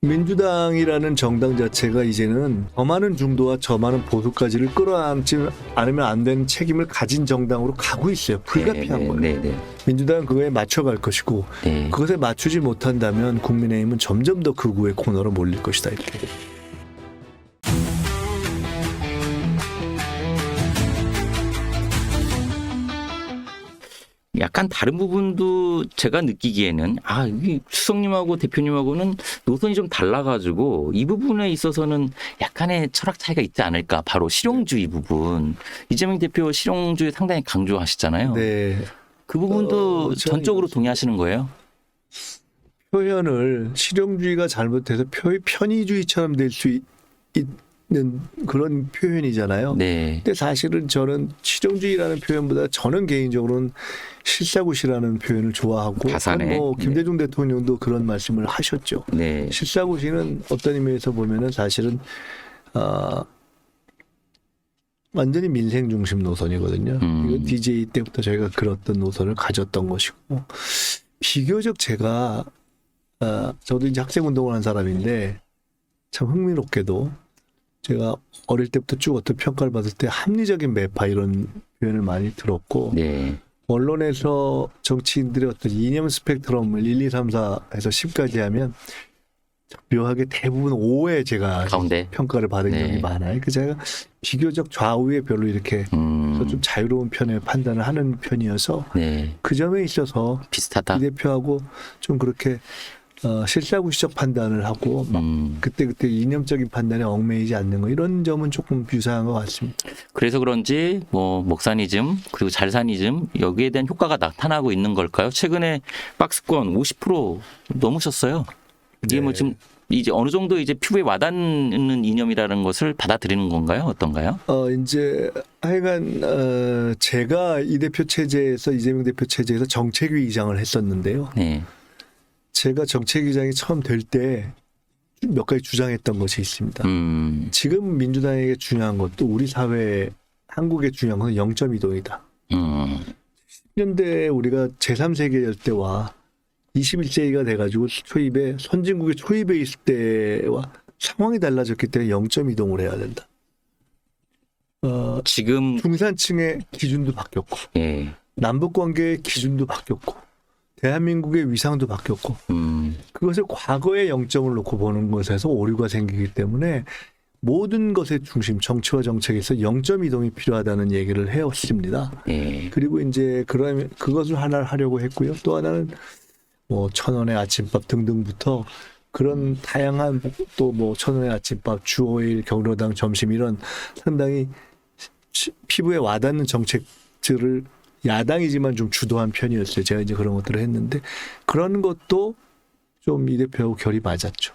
민주당이라는 정당 자체가 이제는 저 많은 중도와 저 많은 보수까지를 끌어안지 않으면 안 되는 책임을 가진 정당으로 가고 있어요. 불가피한 거예요. 민주당은 그거에 맞춰갈 것이고 그것에 맞추지 못한다면 국민의힘은 점점 더 극우의 코너로 몰릴 것이다. 이렇게. 약간 다른 부분도 제가 느끼기에는 이 수석님하고 대표님하고는 노선이 좀 달라가지고 이 부분에 있어서는 약간의 철학 차이가 있지 않을까. 바로 실용주의 부분. 이재명 대표 실용주의 상당히 강조하시잖아요. 네. 그 부분도 전적으로 동의하시는 거예요? 표현을 실용주의가 잘못해서 편의주의처럼 될 수 있는 그런 표현이잖아요. 네. 근데 사실은 저는 실용주의라는 표현보다 저는 개인적으로는 실사구시라는 표현을 좋아하고 가산에. 김대중 대통령도 그런 말씀을 하셨죠. 네. 실사구시는 어떤 의미에서 보면은 사실은 완전히 민생 중심 노선이거든요. 이건 DJ 때부터 저희가 그랬던 노선을 가졌던 것이고 비교적 제가 저도 이제 학생 운동을 한 사람인데 참 흥미롭게도 제가 어릴 때부터 쭉 어떤 평가를 받을 때 합리적인 매파 이런 표현을 많이 들었고 네. 언론에서 정치인들의 어떤 이념 스펙트럼을 1, 2, 3, 4에서 10까지 하면 묘하게 대부분 5에 제가 가운데 평가를 받은 적이 많아요. 그래서 제가 비교적 좌우에 별로 이렇게 좀 자유로운 편의 판단을 하는 편이어서 그 점에 있어서 비슷하다. 이 대표하고 좀 그렇게 실사구시적 판단을 하고 막 그때 이념적인 판단에 얽매이지 않는 거 이런 점은 조금 유사한 것 같습니다. 그래서 그런지 뭐 목사니즘 그리고 잘사니즘 여기에 대한 효과가 나타나고 있는 걸까요? 최근에 박스권 50% 넘으셨어요. 이게 뭐 지금 이제 어느 정도 이제 피부에 와닿는 이념이라는 것을 받아들이는 건가요? 어떤가요? 이제 하여간 제가 이 대표 체제에서 이재명 대표 체제에서 정책위 의장을 했었는데요. 네. 제가 정책위장이 처음 될 때 몇 가지 주장했던 것이 있습니다. 지금 민주당에게 중요한 것도 우리 사회, 한국에 중요한 것은 0.2동이다. 10년대 우리가 제3세계 열대와 21세기가 돼가지고 초입에 선진국의 초입에 있을 때와 상황이 달라졌기 때문에 0.2동을 해야 된다. 지금 중산층의 기준도 바뀌었고 남북관계의 기준도 바뀌었고 대한민국의 위상도 바뀌었고 그것을 과거의 0점을 놓고 보는 것에서 오류가 생기기 때문에 모든 것의 중심 정치와 정책에서 0.2동이 필요하다는 얘기를 해왔습니다. 그리고 이제 그것을 하나를 하려고 했고요. 또 하나는 뭐 1,000원의 아침밥 등등부터 그런 다양한 또 뭐 1,000원의 아침밥 주 5일 경로당 점심 이런 상당히 피부에 와닿는 정책들을 야당이지만 좀 주도한 편이었어요. 제가 이제 그런 것들을 했는데 그런 것도 좀 이 대표하고 결이 맞았죠.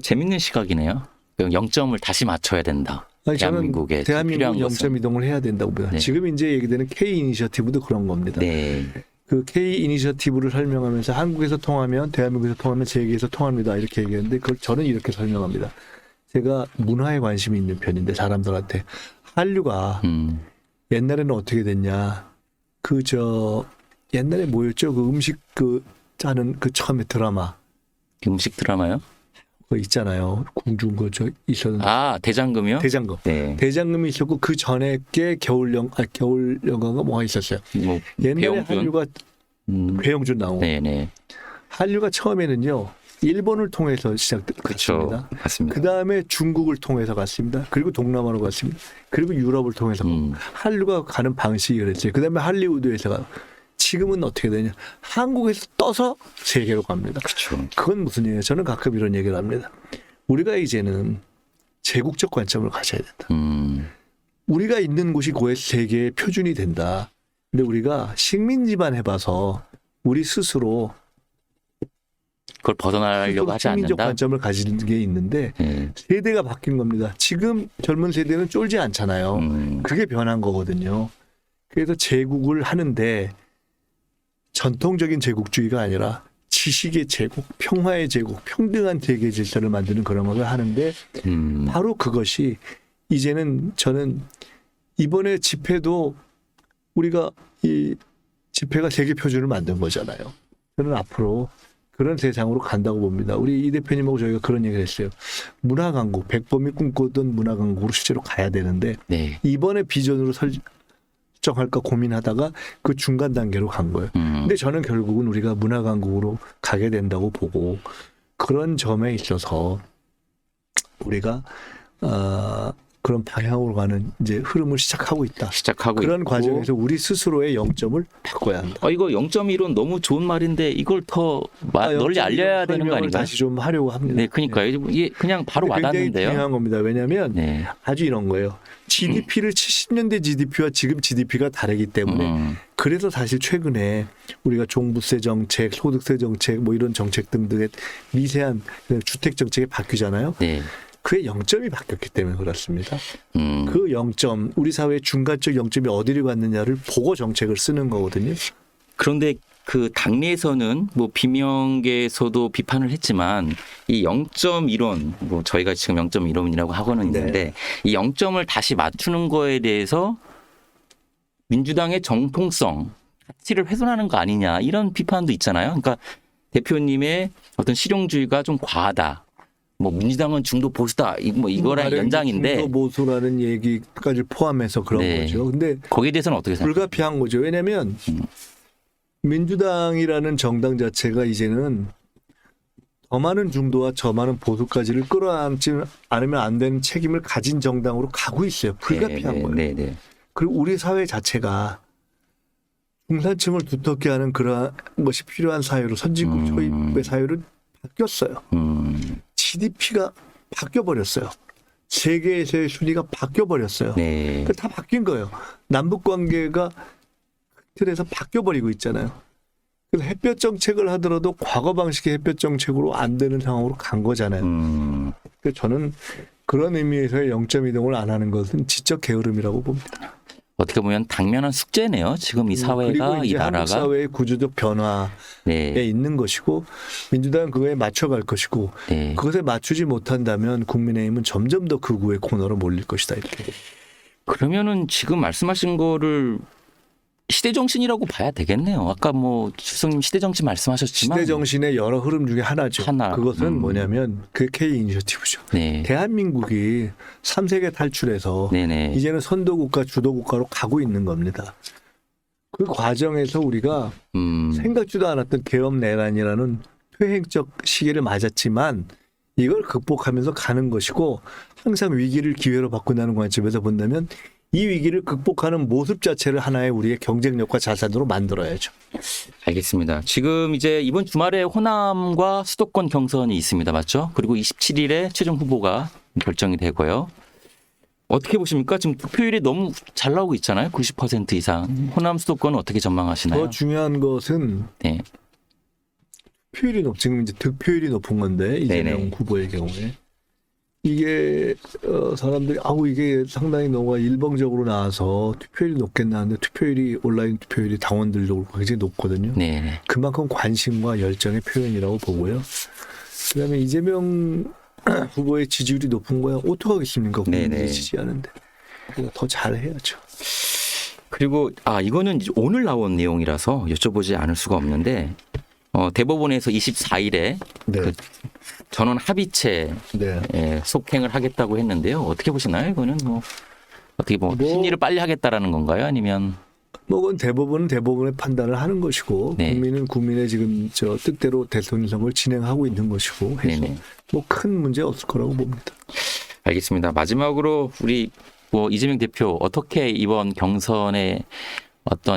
재밌는 시각이네요. 0점을 다시 맞춰야 된다. 대한민국에 대한민국 0.2동을 해야 된다고 봅니다. 지금 이제 얘기되는 K 이니셔티브도 그런 겁니다. 그 K 이니셔티브를 설명하면서 한국에서 통하면 대한민국에서 통하면 세계에서 통합니다. 이렇게 얘기했는데 그걸 저는 이렇게 설명합니다. 제가 문화에 관심이 있는 편인데 사람들한테 한류가 옛날에는 어떻게 됐냐. 옛날에 뭐였죠? 그 음식 짜는 처음에 드라마. 음식 드라마요? 그거 있잖아요. 궁중 있었는데. 대장금이요? 대장금. 네. 대장금이 있었고 그 전에 게 겨울 영화가 뭐가 있었어요. 옛날에 배용준. 한류가 배용준 나오고. 네네. 한류가 처음에는요. 일본을 통해서 시작됐습니다. 맞습니다. 그 다음에 중국을 통해서 갔습니다. 그리고 동남아로 갔습니다. 그리고 유럽을 통해서 한류가 가는 방식이 그랬어요. 그 다음에 할리우드에서 가고 지금은 어떻게 되냐. 한국에서 떠서 세계로 갑니다. 그렇죠. 그건 무슨 얘기예요? 저는 가끔 이런 얘기를 합니다. 우리가 이제는 제국적 관점을 가져야 된다. 우리가 있는 곳이 그 세계의 표준이 된다. 근데 우리가 식민지만 해봐서 우리 스스로 그걸 벗어나려고 하지 않는다. 식민적 관점을 가지는 게 있는데 세대가 바뀐 겁니다. 지금 젊은 세대는 쫄지 않잖아요. 그게 변한 거거든요. 그래서 제국을 하는데 전통적인 제국주의가 아니라 지식의 제국, 평화의 제국, 평등한 세계 질서를 만드는 그런 것을 하는데 바로 그것이 이제는 저는 이번에 집회도 우리가 이 집회가 세계 표준을 만든 거잖아요. 저는 앞으로 그런 세상으로 간다고 봅니다. 우리 이 대표님하고 저희가 그런 얘기를 했어요. 문화강국, 백범이 꿈꾸던 문화강국으로 실제로 가야 되는데 네. 이번에 비전으로 설정할까 고민하다가 그 중간 단계로 간 거예요. 근데 저는 결국은 우리가 문화강국으로 가게 된다고 보고 그런 점에 있어서 우리가 그런 방향으로 가는 이제 흐름을 시작하고 있다. 시작하고 그런 있고. 과정에서 우리 스스로의 영점을 바꿔야 한다. 이거 0.1은 너무 좋은 말인데 이걸 더 널리 알려야 되는 거 아닌가요? 다시 좀 하려고 합니다. 네, 그러니까요. 이게 그냥 바로 굉장히 와닿는데요. 중요한 겁니다. 왜냐하면 네. 아주 이런 거예요. GDP를 70년대 GDP와 지금 GDP가 다르기 때문에 그래서 사실 최근에 우리가 종부세 정책, 소득세 정책 뭐 이런 정책 등등의 미세한 주택 정책이 바뀌잖아요. 네. 그의 영점이 바뀌었기 때문에 그렇습니다. 음. 그 영점, 우리 사회의 중간적 영점이 어디로 갔느냐를 보고 정책을 쓰는 거거든요. 그런데 그 당내에서는 뭐 비명계에서도 비판을 했지만 이 0.1원 뭐 저희가 지금 0.1원이라고 하고는 있는데 이 0점을 다시 맞추는 거에 대해서 민주당의 정통성 가치를 훼손하는 거 아니냐 이런 비판도 있잖아요. 그러니까 대표님의 어떤 실용주의가 좀 과하다. 뭐 민주당은 중도 보수다. 뭐 이거랑 연장인데 중도 보수라는 얘기까지 포함해서 그런 네. 거죠. 근데 거기에 대해서는 어떻게 생각하세요? 불가피한 거죠. 왜냐하면 민주당이라는 정당 자체가 이제는 더 많은 중도와 저 많은 보수까지를 끌어안지 않으면 안 되는 책임을 가진 정당으로 가고 있어요. 불가피한 거예요. 네. 그리고 우리 사회 자체가 중산층을 두텁게 하는 그러한 것이 필요한 사회로 선진국 초입의 사회로 바뀌었어요. GDP가 바뀌어버렸어요. 세계에서의 순위가 바뀌어버렸어요. 네. 다 바뀐 거예요. 남북관계가 틀에서 바뀌어버리고 있잖아요. 그래서 햇볕 정책을 하더라도 과거 방식의 햇볕 정책으로 안 되는 상황으로 간 거잖아요. 그래서 저는 그런 의미에서의 0.2동을 안 하는 것은 지적 게으름이라고 봅니다. 어떻게 보면 당면한 숙제네요. 지금 이 사회가 그리고 이제 이 나라가 한국 사회의 구조적 변화에 네. 있는 것이고 민주당은 그거에 맞춰갈 것이고 네. 그것에 맞추지 못한다면 국민의힘은 점점 더 극우의 코너로 몰릴 것이다 이렇게. 그러면은 지금 말씀하신 거를 시대 정신이라고 봐야 되겠네요. 아까 뭐 주성님 시대 정신 말씀하셨지만 시대 정신의 여러 흐름 중에 하나죠. 하나. 그것은 뭐냐면 그 K 이니셔티브죠. 네. 대한민국이 3세계 탈출해서 네네. 이제는 선도국가, 주도국가로 가고 있는 겁니다. 그 과정에서 우리가 생각지도 않았던 계엄 내란이라는 퇴행적 시기를 맞았지만 이걸 극복하면서 가는 것이고 항상 위기를 기회로 바꾼다는 관점에서 본다면 이 위기를 극복하는 모습 자체를 하나의 우리의 경쟁력과 자산으로 만들어야죠. 알겠습니다. 지금 이제 이번 주말에 호남과 수도권 경선이 있습니다. 맞죠? 그리고 27일에 최종 후보가 결정이 되고요. 어떻게 보십니까? 지금 투표율이 너무 잘 나오고 있잖아요. 90% 이상. 호남 수도권은 어떻게 전망하시나요? 더 중요한 것은 네. 투표율이 지금 이제 득표율이 높은 건데 이재명 네네. 후보의 경우에 이게 사람들이 이게 상당히 너무 일방적으로 나와서 투표율이 높겠나 하는데 투표율이 온라인 투표율이 당원들도 굉장히 높거든요. 네. 그만큼 관심과 열정의 표현이라고 보고요. 그다음에 이재명 후보의 지지율이 높은 거야 어떡하겠습니까? 국민들이 네네. 지지하는데 더 잘해야죠. 그리고 이거는 이제 오늘 나온 내용이라서 여쭤보지 않을 수가 없는데 대법원에서 24일에 네. 그 전원 합의체 네. 속행을 하겠다고 했는데요. 어떻게 보시나요? 이거는 어떻게 심리를 빨리 하겠다라는 건가요? 아니면 그건 대법원은 대법원의 판단을 하는 것이고 네. 국민은 국민의 지금 뜻대로 대통령 선거를 진행하고 있는 것이고 해서 네네. 큰 문제 없을 거라고 봅니다. 알겠습니다. 마지막으로 우리 이재명 대표 어떻게 이번 경선에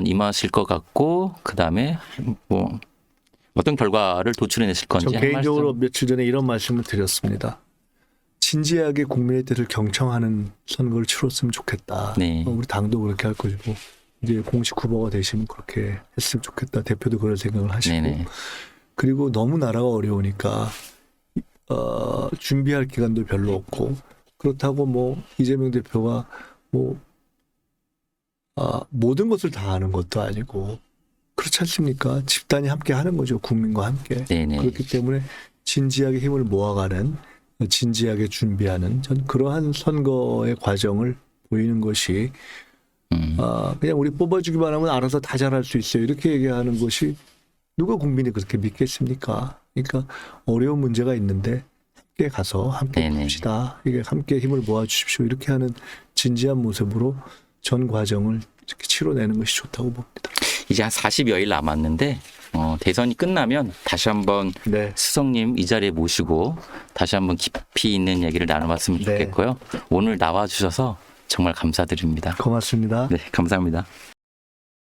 임하실 것 같고 그다음에 어떤 결과를 도출해내실 건지 전 한 개인적으로 말씀. 며칠 전에 이런 말씀을 드렸습니다. 진지하게 국민의 뜻을 경청하는 선거를 치렀으면 좋겠다. 네. 우리 당도 그렇게 할 것이고 이제 공식 후보가 되시면 그렇게 했으면 좋겠다. 대표도 그런 생각을 하시고 네네. 그리고 너무 나라가 어려우니까 준비할 기간도 별로 없고 그렇다고 이재명 대표가 모든 것을 다 아는 것도 아니고 그렇지 않습니까? 집단이 함께 하는 거죠. 국민과 함께. 네네. 그렇기 때문에 진지하게 힘을 모아가는 진지하게 준비하는 전 그러한 선거의 과정을 보이는 것이 그냥 우리 뽑아주기만 하면 알아서 다 잘할 수 있어요. 이렇게 얘기하는 것이 누가 국민이 그렇게 믿겠습니까? 그러니까 어려운 문제가 있는데 함께 가서 함께 네네. 봅시다. 이게 함께 힘을 모아주십시오. 이렇게 하는 진지한 모습으로 전 과정을 이렇게 치러내는 것이 좋다고 봅니다. 이제 한 40여일 남았는데 대선이 끝나면 다시 한번 네. 수석님 이 자리에 모시고 다시 한번 깊이 있는 얘기를 나눠봤으면 네. 좋겠고요. 오늘 나와주셔서 정말 감사드립니다. 고맙습니다. 네, 감사합니다.